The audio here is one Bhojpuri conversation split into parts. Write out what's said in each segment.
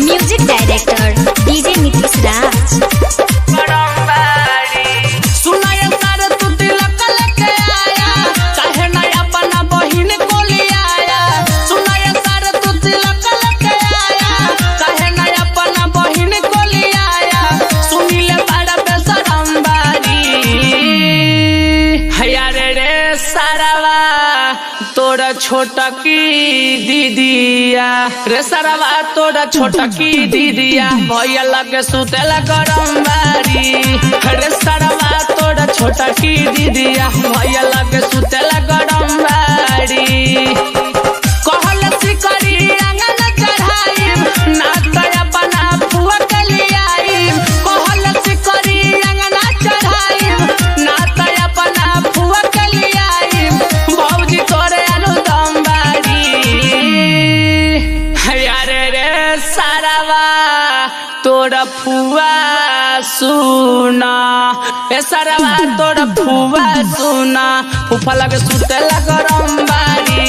म्यूजिक डायरेक्टर डीजे नीतीश राज। सुनाया सारे तू तिलक लेके आया, काहे ना अपना बहिन को ले आया। सुनाया सारे तू तिलक लेके आया, काहे ना अपना बहिन को ले आया। सुनी ले बड़ा बेशरम बारी, हैया रे सारावा तोरा छोटा की दीदिया रे सारावा तोरा छोटा की दीदिया भैया लगे सुतेला गरम बारी। रे सारावा तोरा छोटा की दीदिया भैया लगे सुतेला गरम बारी। कहल सिकरी आंगन चढ़ाई ना तया बना फुआ के लियाई। कहल सिकरी आंगन चढ़ाई ना तया बना फुआ के लियाई। भौजी तोरे अनुदम बारी, यारे रे सारावा तोरा फुआ सुना। ए सारावा तोरा फुआ सुना, फूफा लगे सुतेला गरम बारी।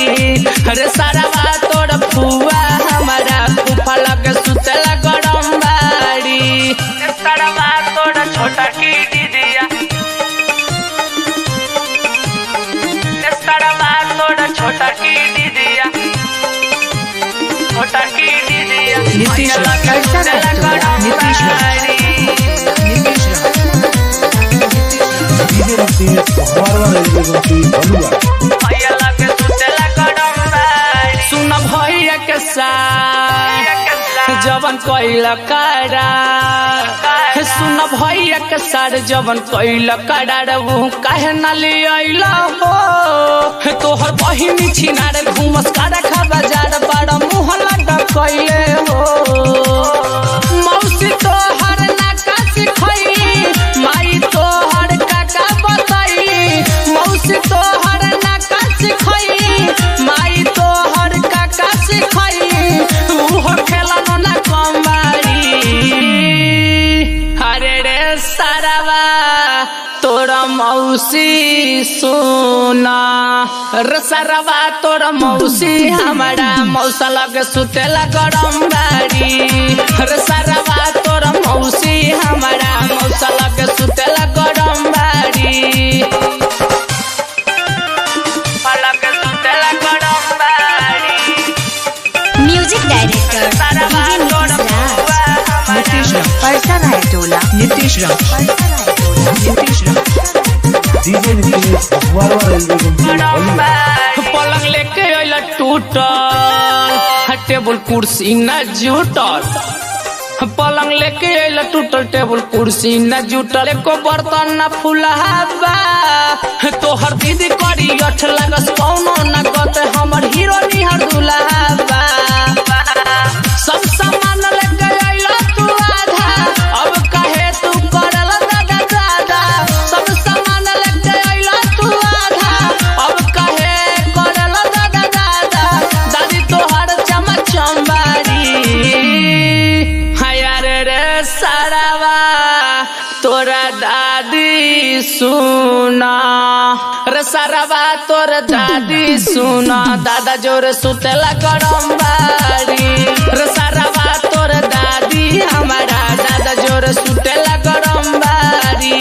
अरे सारावा तोरा फुआ हमारा फूफा लगे सुतेला गरम बारी। ए सारावा तोरा छोटा की दीदिया, ए सारावा तोरा छोटा की दीदिया, छोटा की दीदिया नीतीश सुन भैया के साथ जवन कोइला कारा, सुन भैया के साथ जवन कोइला कारा वो काहे ना ले आइला हो। तोहर बहिनी छिनार घूमस कारा खा बाजार बड़ा मुँह लगा कइले हो। मौसी तोहर नाका सिखई, माई तोहर काका बताई। मौसी तोहर नाका सिखई, माई तोहर काका सिखई। उहो खेलन ना कमारी, अरे रे सारावा तोरा मौसी सोना। रे सारावा तोरा मौसी हमारा मौसा लगे सुतेला गरम बारी। रे सारावा तोरा मौसी हमारा मौसा लगे सुतेला गरम बारी। लगे सुतेला गरम बारी। म्यूजिक डायरेक्टर डीजे नीतीश राज। नीतीश पलंग लेके अइला टूटल, टेबल कुर्सी न जुटल। पलंग लेके अइला टूटल, टेबल कुर्सी न जुटल। एको बर्तन न फुलावा, तोहर दीदी करी अठ लगस कौनो न गत हमर हीरो निहर दुलावा। सब सामान लेके अइला तू आधा, अब कहे तू करल दादा दादा। सब सामान लेके अइला तू आधा, अब कहे करल दादा दादा। दादी तोहर चमचम बारी, हायर रे सारावा तोरा दादी सुना। रे सारावा तोर दादी सुना, दादा जोर सुतेला गरम बारी। रे सारावा तोर दादी हमारा दादा जोर सुतेला गरम बारी।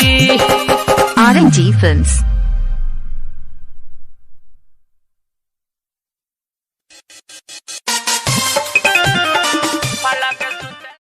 RNG Films